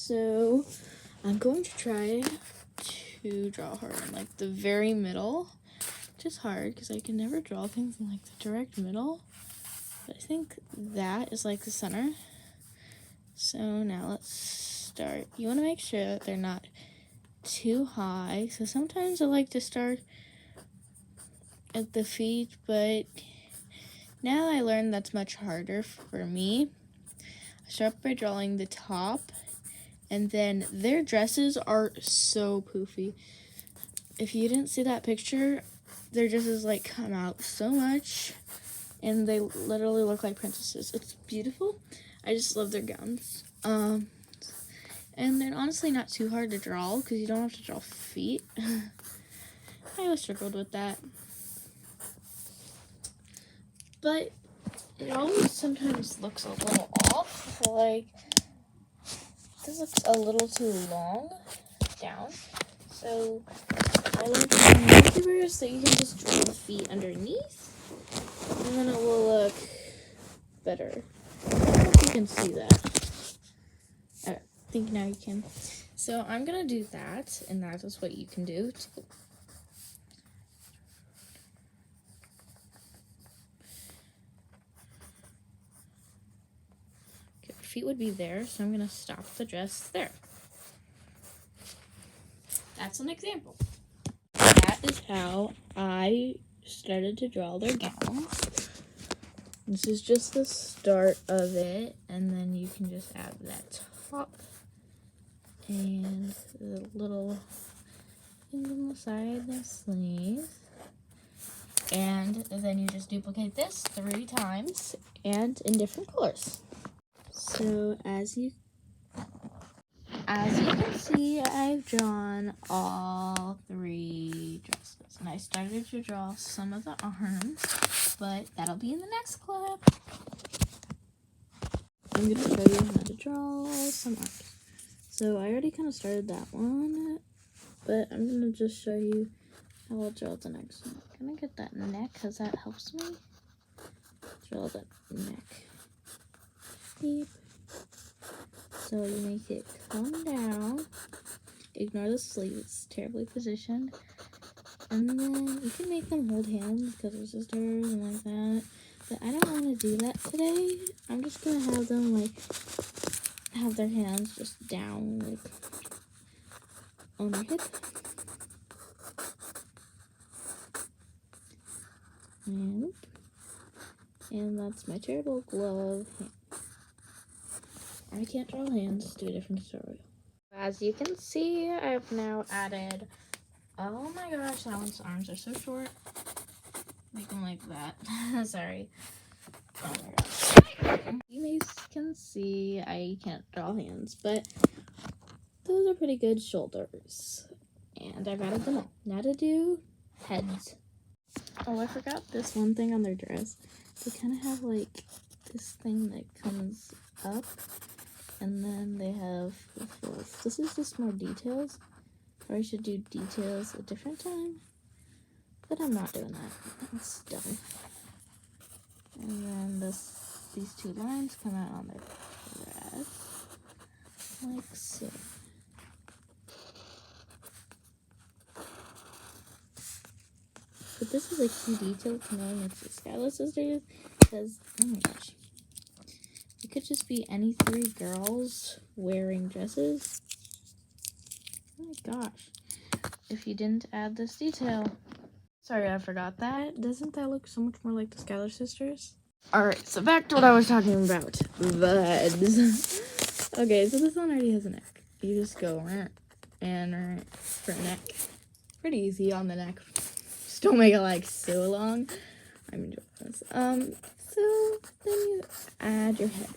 So I'm going to try to draw her in like the very middle, which is hard because I can never draw things in like the direct middle. But I think that is like the center. So now let's start. You want to make sure that they're not too high. So sometimes I like to start at the feet, but now I learned that's much harder for me. I start by drawing the top, and then their dresses are so poofy. If you didn't see that picture, their dresses like come out so much, and they literally look like princesses. It's beautiful. I just love their gowns. And they're honestly not too hard to draw because you don't have to draw feet. I always struggled with that. But it always sometimes looks a little off. Like, this looks a little too long down. So I learned from YouTubers that you can just draw the feet underneath, and then it will look better. I don't know if you can see that. I think now you can. So I'm gonna do that, and that is what you can do too. Okay, her feet would be there, so I'm gonna stop the dress there. That's an example. That is how I started to draw their gowns. This is just the start of it, and then you can just add that top and the little things on the side, the sleeves. And then you just duplicate this 3 times and in different colors. So as you can see, I've drawn all 3 dresses. And I started to draw some of the arms, but that'll be in the next clip. I'm going to show you how to draw some arms. So I already kind of started that one, but I'm going to just show you how I'll draw the next one. I'm going to get that neck because that helps me draw that neck. Beep. So you make it come down. Ignore the sleeve, it's terribly positioned. And then you can make them hold hands because they're sisters and like that. But I don't want to do that today. I'm just going to have them like have their hands just down like on their hip. And that's my terrible glove hand. I can't draw hands, do a different tutorial. As you can see, I've now added, oh my gosh, that one's arms are so short. Make them like that. Sorry. Oh my gosh. You can see I can't draw hands, but those are pretty good shoulders. And I've added them all. Now to do heads. Oh, I forgot this one thing on their dress. They kind of have like this thing that comes up, and then they have the fluff. This is just more details, or I should do details a different time, but I'm not doing that. It's dumb. And then these 2 lines come out on their dress, like so. But this is a key detail to knowing it's the Schuyler sisters, because, oh my gosh, it could just be any 3 girls wearing dresses. Oh my gosh, if you didn't add this detail. Sorry, I forgot that. Doesn't that look so much more like the Schuyler sisters? Alright, so back to what I was talking about. Buds. Okay, so this one already has a neck. You just go and for a neck. Pretty easy on the neck. Just don't make it like so long. I'm enjoying this. So then you add your head.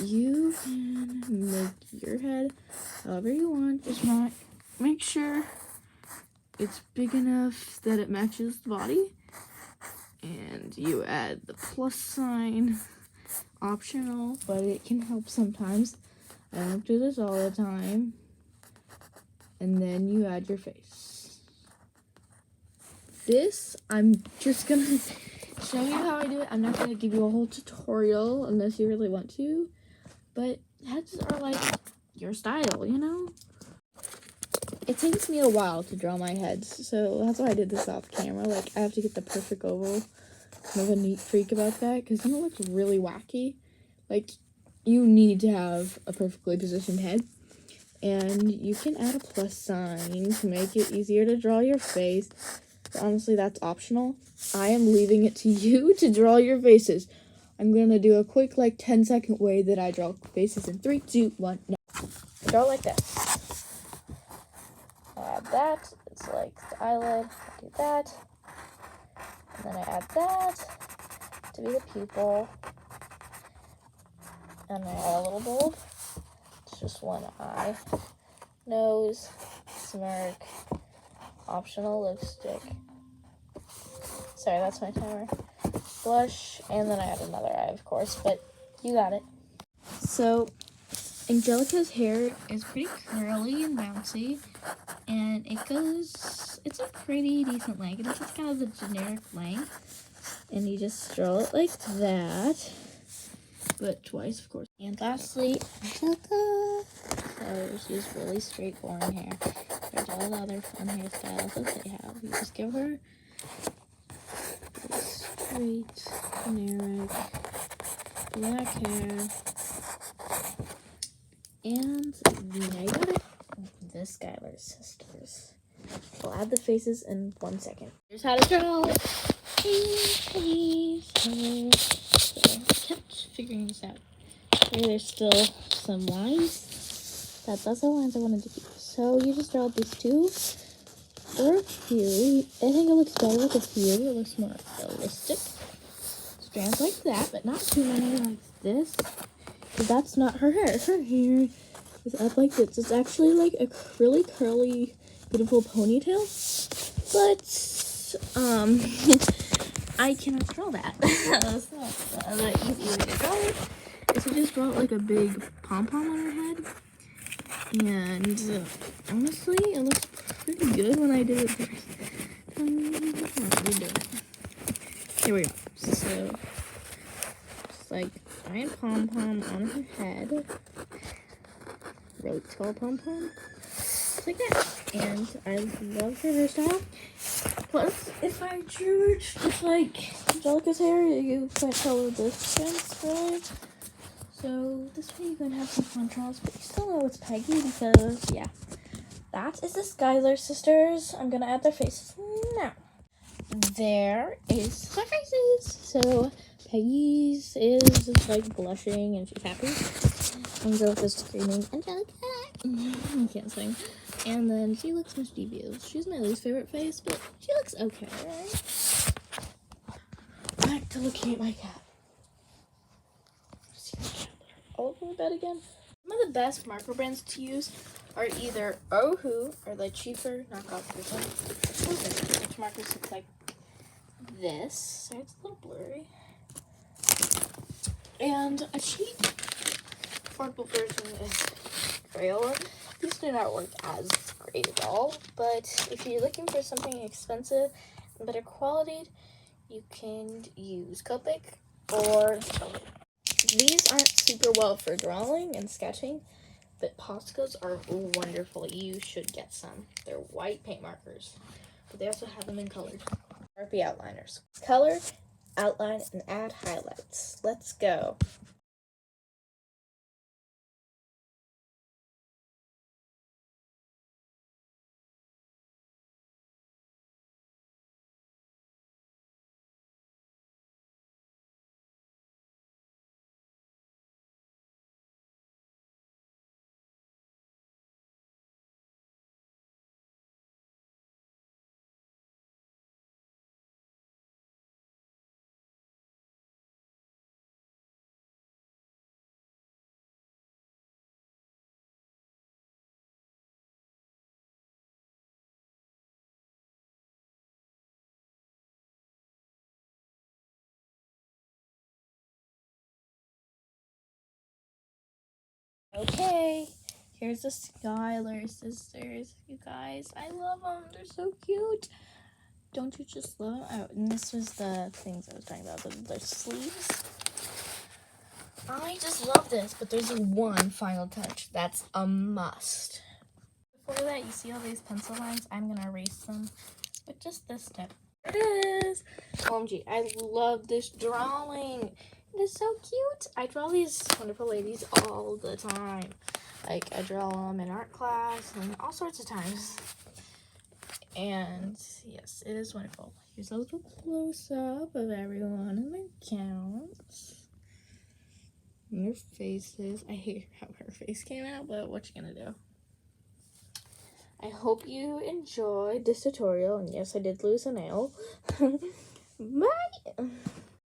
You can make your head however you want. Just make sure it's big enough that it matches the body. And you add the plus sign. Optional, but it can help sometimes. I don't do this all the time. And then you add your face. This, I'm just gonna show you how I do it. I'm not gonna give you a whole tutorial unless you really want to. but heads are like your style, you know? It takes me a while to draw my heads, so that's why I did this off camera. Like, I have to get the perfect oval. I'm of a neat freak about that, because then it looks really wacky. Like, you need to have a perfectly positioned head. And you can add a plus sign to make it easier to draw your face. But honestly, that's optional. I am leaving it to you to draw your faces. I'm going to do a quick, like, 10-second way that I draw faces in 3, 2, 1, now. I draw like this. I add that. It's like the eyelid. I do that. And then I add that to be the pupil. And I add a little bulb. It's just one eye. Nose. Smirk. Optional lipstick. Sorry, that's my timer. Blush. And then I add another eye, of course. But you got it. So, Angelica's hair is pretty curly and bouncy. And it's a pretty decent length. It's just kind of the generic length. And you just draw it like that. But twice, of course. And lastly, Angelica. So she has really straight, boring hair. There's all the other fun hairstyles that they have. You just give her straight, generic, black hair. And now you got it. The Schuyler sisters. I'll add the faces in 1 second. Here's how to draw. So I kept figuring this out. Here, there's still some lines. That's the lines I wanted to keep. So you just draw these two or a few. I think it looks better with a few. It looks more realistic. Strands like that, but not too many like this. Because that's not her hair. Her hair is up like this. It's actually like a really curly, beautiful ponytail. But I cannot draw that. So the easy way to draw it is to just draw like a big pom-pom on her head. And honestly, it looks pretty good when I did it first. Here we go. So, just like giant pom-pom on her head. Really tall pom-pom. Just like that. And I love her hairstyle. Plus, if I drew just like Angelica's hair, you can't tell the difference, really. So this way you can have some contrast, but you still know it's Peggy because, yeah. That is the Schuyler sisters. I'm gonna add their faces now. There is their faces. So Peggy's is like blushing and she's happy. Angelica's screaming, Angelica! I can't sing. And then she looks mischievous. She's my least favorite face, but she looks okay, right? Back to looking at my cat. All over the bed again. Some of the best marker brands to use are either Ohu or the cheaper knockoff version. Which markers look like this. So it's a little blurry. And a cheap, affordable version is Crayola. These do not work as great at all, but if you're looking for something expensive and better quality, you can use Copic or Schuyler. These aren't super well for drawing and sketching, but Poscas are wonderful. You should get some. They're white paint markers, but they also have them in colors. Sharpie outliners. Color, outline, and add highlights. Let's go. Okay, here's the Schuyler sisters, you guys. I love them. They're so cute. Don't you just love them? Oh, and this was the things I was talking about, their sleeves. I just love this, but there's one final touch that's a must. Before that, you see all these pencil lines? I'm gonna erase them with just this tip. There it is. OMG, I love this drawing. It is so cute. I draw these wonderful ladies all the time. Like, I draw them in art class and all sorts of times. And yes, it is wonderful. Here's a little close-up of everyone in the counts. And their faces. I hate how her face came out, but what you gonna do? I hope you enjoyed this tutorial. And yes, I did lose a nail. Bye!